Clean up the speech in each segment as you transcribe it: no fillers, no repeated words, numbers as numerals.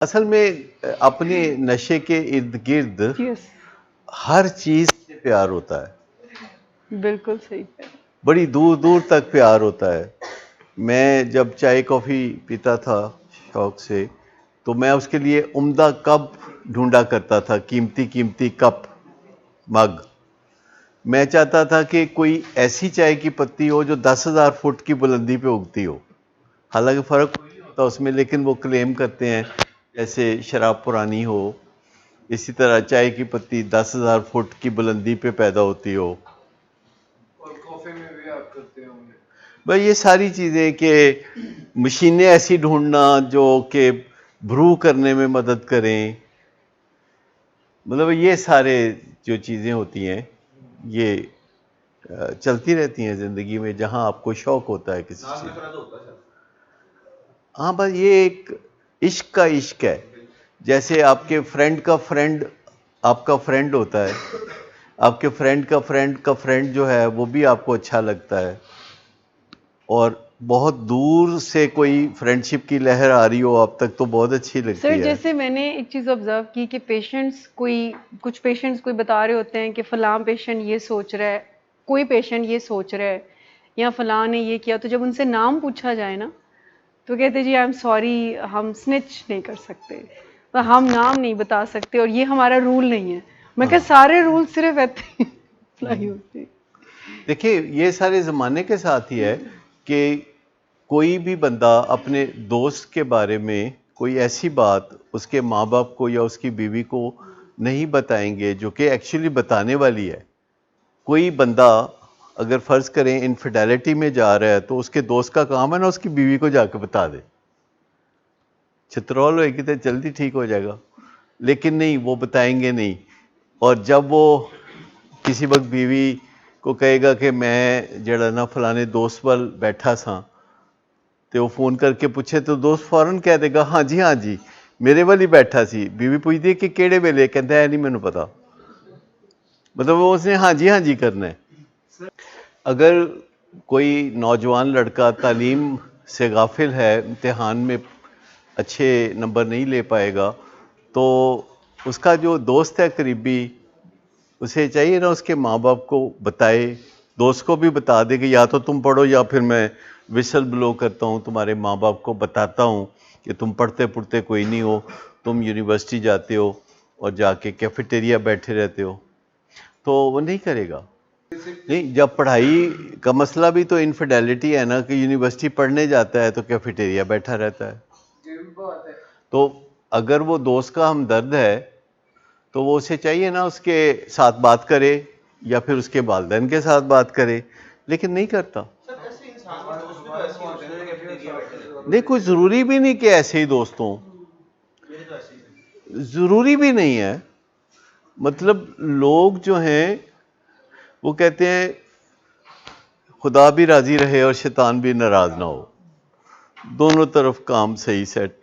اصل میں اپنے نشے کے ارد گرد یس ہر چیز سے پیار ہوتا ہے، بالکل صحیح ہے. بڑی دور دور تک پیار ہوتا ہے. میں جب چائے کافی پیتا تھا شوق سے، تو میں اس کے لیے عمدہ کپ ڈھونڈا کرتا تھا، قیمتی قیمتی کپ، مگ. میں چاہتا تھا کہ کوئی ایسی چائے کی پتی ہو جو 10,000 فٹ کی بلندی پہ اگتی ہو. حالانکہ فرق کوئی نہیں ہوتا اس میں، لیکن وہ کلیم کرتے ہیں جیسے شراب پرانی ہو، اسی طرح چائے کی پتی 10,000 فٹ کی بلندی پہ پیدا ہوتی ہو. اور کافی میں بھی آپ کرتے ہوں گے. بھائی یہ ساری چیزیں کہ مشینیں ایسی ڈھونڈنا جو کہ بھرو کرنے میں مدد کریں، مطلب یہ سارے جو چیزیں ہوتی ہیں یہ چلتی رہتی ہیں زندگی میں، جہاں آپ کو شوق ہوتا ہے کسی چیز. ہاں بس یہ ایک عشق کا عشق ہے. جیسے آپ کے فرینڈ کا فرینڈ آپ کا فرینڈ ہوتا ہے، آپ کے فرینڈ کا فرینڈ کا فرینڈ جو ہے وہ بھی آپ کو اچھا لگتا ہے، اور بہت دور سے کوئی فرینڈ شپ کی لہر آ رہی ہو آپ تک تو بہت اچھی سر لگتی ہے. جیسے میں نے ایک چیز آبزرو کی کہ کچھ پیشنٹس کوئی بتا رہے ہوتے ہیں کہ فلاں پیشنٹ یہ سوچ رہا ہے، کوئی پیشنٹ یہ سوچ رہا ہے، یا فلاں نے یہ کیا، تو جب ان سے نام پوچھا جائے نا تو کہتے جی آئی ایم سوری، ہم سنچ نہیں کر سکتے، ہم نام نہیں بتا سکتے، اور یہ ہمارا رول نہیں ہے. میں کہ سارے رول صرف ایسے اپلائی ہوتے ہیں. دیکھیے یہ سارے زمانے کے ساتھ ہی ہے کہ کوئی بھی بندہ اپنے دوست کے بارے میں کوئی ایسی بات اس کے ماں باپ کو یا اس کی بیوی کو نہیں بتائیں گے جو کہ ایکچولی بتانے والی ہے. کوئی بندہ اگر فرض کریں انفیڈیلٹی میں جا رہا ہے تو اس کے دوست کا کام ہے نا اس کی بیوی کو جا کے بتا دے، چترول ہوئے گی تو جلدی ٹھیک ہو جائے گا. لیکن نہیں، وہ بتائیں گے نہیں. اور جب وہ کسی وقت بیوی کو کہے گا کہ میں جڑا نا فلانے دوست وال بیٹھا سا، تو وہ فون کر کے پوچھے تو دوست فوراً کہہ دے گا ہاں جی میرے والی بیٹھا سی. بیوی پوچھتی ہے کہ کیڑے ویلے، کہتا ہے نہیں مینوں پتا. مطلب وہ اس نے ہاں جی کرنا ہے. اگر کوئی نوجوان لڑکا تعلیم سے غافل ہے، امتحان میں اچھے نمبر نہیں لے پائے گا، تو اس کا جو دوست ہے قریبی، اسے چاہیے نا اس کے ماں باپ کو بتائے، دوست کو بھی بتا دے کہ یا تو تم پڑھو یا پھر میں وسل بلو کرتا ہوں، تمہارے ماں باپ کو بتاتا ہوں کہ تم پڑھتے پڑھتے کوئی نہیں ہو، تم یونیورسٹی جاتے ہو اور جا کے کیفیٹیریا بیٹھے رہتے ہو. تو وہ نہیں کرے گا. نہیں، جب پڑھائی کا مسئلہ بھی تو انفیڈیلٹی ہے نا، کہ یونیورسٹی پڑھنے جاتا ہے تو کیفیٹیریا بیٹھا رہتا ہے. تو اگر وہ دوست کا ہمدرد ہے تو وہ اسے چاہیے نا اس کے ساتھ بات کرے یا پھر اس کے والدین کے ساتھ بات کرے، لیکن نہیں کرتا. نہیں، کوئی ضروری بھی نہیں کہ ایسے ہی دوست ہوں، ضروری بھی نہیں ہے. مطلب لوگ جو ہیں وہ کہتے ہیں خدا بھی راضی رہے اور شیطان بھی ناراض نہ ہو، دونوں طرف کام صحیح سیٹ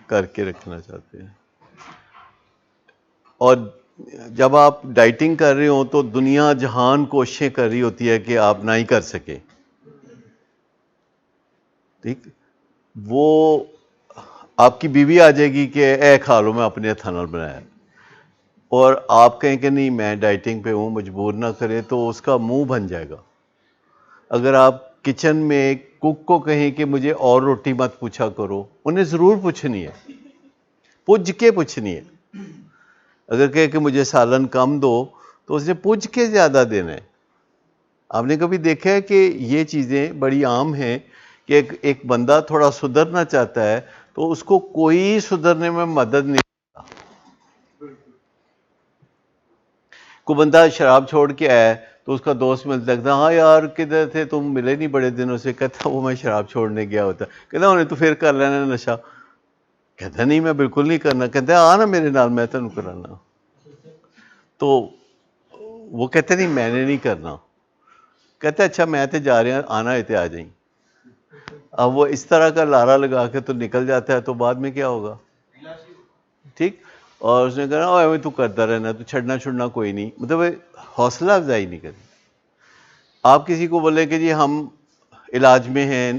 کر کے رکھنا چاہتے ہیں. اور جب آپ ڈائٹنگ کر رہے ہوں تو دنیا جہان کوششیں کر رہی ہوتی ہے کہ آپ نہ ہی کر سکیں. ٹھیک، وہ آپ کی بیوی آ جائے گی کہ اے کھا لو میں اپنے ہاتھوں نال بنایا، اور آپ کہیں کہ نہیں میں ڈائٹنگ پہ ہوں، مجبور نہ کرے، تو اس کا منہ بن جائے گا. اگر آپ کچن میں کک کو کہیں کہ مجھے اور روٹی مت پوچھا کرو، انہیں ضرور پوچھنی ہے، پوچھ کے پوچھنی ہے. اگر کہے کہ مجھے سالن کم دو تو اس نے پوچھ کے زیادہ دینا ہے. آپ نے کبھی دیکھا ہے کہ یہ چیزیں بڑی عام ہیں کہ ایک بندہ تھوڑا سدھرنا چاہتا ہے تو اس کو کوئی سدھرنے میں مدد نہیں کرتا. کوئی بندہ شراب چھوڑ کے آیا تو اس کا دوست ملتا ہے، ہاں یار کدھر تھے تم، ملے نہیں بڑے دنوں سے. کہتا وہ میں شراب چھوڑنے گیا ہوتا. کہتا انہیں تو پھر کر لینا نشہ. کہتا نہیں میں بالکل نہیں کرنا. کہتا آ نا میرے نال میں تینوں کرانا. تو وہ کہتے نہیں میں نے نہیں کرنا. کہتے اچھا میں تے جا رہا آنا ہے تے آ جائیں. اب وہ اس طرح کا لارا لگا کے تو نکل جاتا ہے، تو بعد میں کیا ہوگا؟ ٹھیک. اور اس نے کہا اوے تو کرتا رہنا، تو چھڑنا چھڑنا کوئی نہیں. مطلب حوصلہ افزائی نہیں کرنی. آپ کسی کو بولے کہ جی ہم علاج میں ہیں،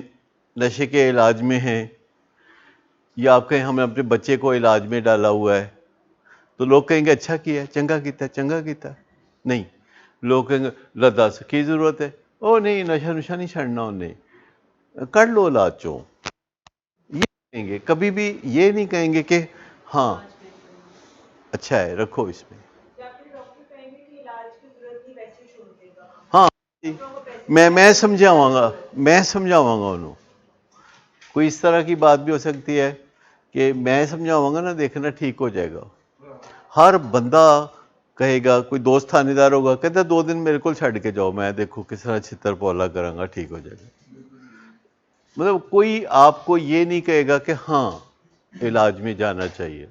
نشے کے علاج میں ہیں، یا آپ کہیں ہم نے اپنے بچے کو علاج میں ڈالا ہوا ہے تو لوگ کہیں گے اچھا کیا ہے، چنگا کیتا ہے، چنگا کیتا ہے. نہیں، لوگ کہیں گے اللہ دس کی ضرورت ہے، او نہیں نشہ نشہ نہیں چھڑنا انہیں، کر لو علاج چوں. یہ کہیں گے، کبھی بھی یہ نہیں کہیں گے کہ ہاں اچھا ہے رکھو اس میں. ہاں میں سمجھاواں گا انہوں. کوئی اس طرح کی بات بھی ہو سکتی ہے کہ میں سمجھاواں گا نا، دیکھنا ٹھیک ہو جائے گا. ہر بندہ کہے گا، کوئی دوست تھانے دار ہوگا کہتا 2 دن میرے کو چھڈ کے جاؤ، میں دیکھو کس طرح چھتر پولا کراں گا، ٹھیک ہو جائے گا. مطلب کوئی آپ کو یہ نہیں کہے گا کہ ہاں علاج میں جانا چاہیے.